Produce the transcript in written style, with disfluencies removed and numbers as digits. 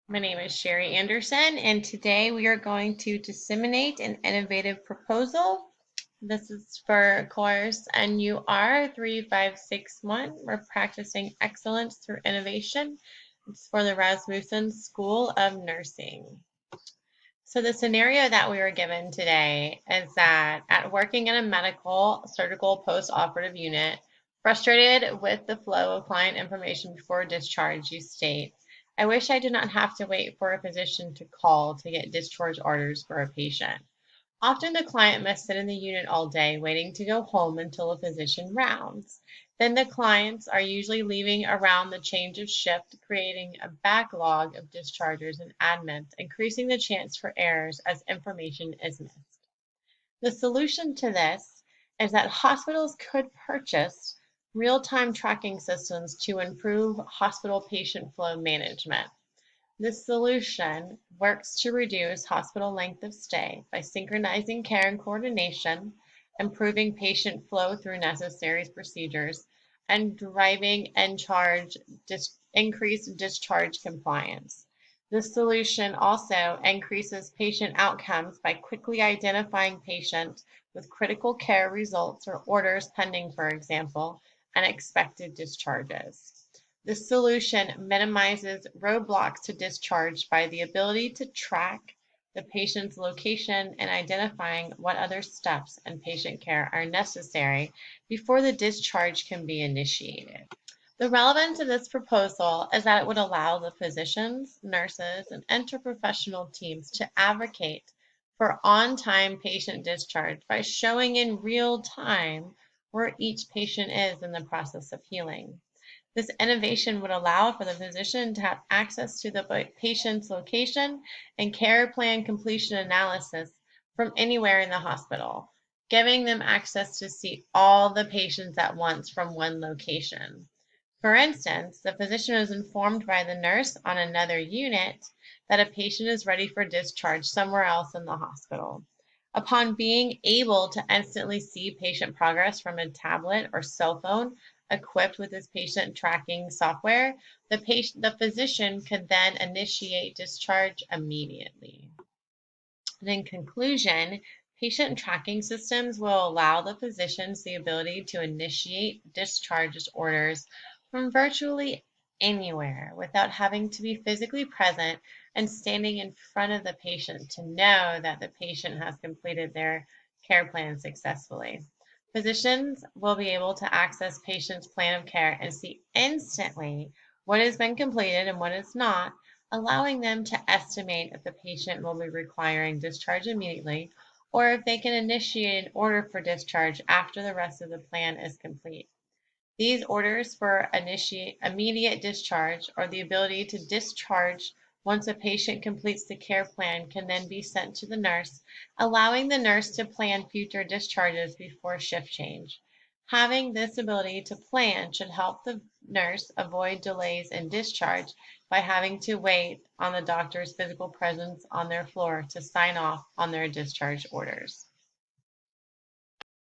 My name is Sherry Anderson, and today we are going to disseminate an innovative proposal. This is for course NUR 3561. We're practicing excellence through innovation. It's for the Rasmussen School of Nursing. So the scenario that we were given today is that at working in a medical surgical post-operative unit, frustrated with the flow of client information before discharge, you state, I wish I did not have to wait for a physician to call to get discharge orders for a patient. Often the client must sit in the unit all day waiting to go home until a physician rounds. Then the clients are usually leaving around the change of shift, creating a backlog of discharges and admits, increasing the chance for errors as information is missed. The solution to this is that hospitals could purchase real-time tracking systems to improve hospital patient flow management. This solution works to reduce hospital length of stay by synchronizing care and coordination, improving patient flow through necessary procedures, and driving increased discharge compliance. This solution also increases patient outcomes by quickly identifying patients with critical care results or orders pending, for example, and expected discharges. This solution minimizes roadblocks to discharge by the ability to track the patient's location and identifying what other steps in patient care are necessary before the discharge can be initiated. The relevance of this proposal is that it would allow the physicians, nurses, and interprofessional teams to advocate for on-time patient discharge by showing in real time where each patient is in the process of healing. This innovation would allow for the physician to have access to the patient's location and care plan completion analysis from anywhere in the hospital, giving them access to see all the patients at once from one location. For instance, the physician is informed by the nurse on another unit that a patient is ready for discharge somewhere else in the hospital. Upon being able to instantly see patient progress from a tablet or cell phone equipped with this patient tracking software, the physician could then initiate discharge immediately. And in conclusion, patient tracking systems will allow the physicians the ability to initiate discharge orders from virtually anywhere without having to be physically present and standing in front of the patient to know that the patient has completed their care plan successfully. Physicians will be able to access patients' plan of care and see instantly what has been completed and what is not, allowing them to estimate if the patient will be requiring discharge immediately or if they can initiate an order for discharge after the rest of the plan is complete. These orders for immediate discharge or the ability to discharge once a patient completes the care plan can then be sent to the nurse, allowing the nurse to plan future discharges before shift change. Having this ability to plan should help the nurse avoid delays in discharge by having to wait on the doctor's physical presence on their floor to sign off on their discharge orders.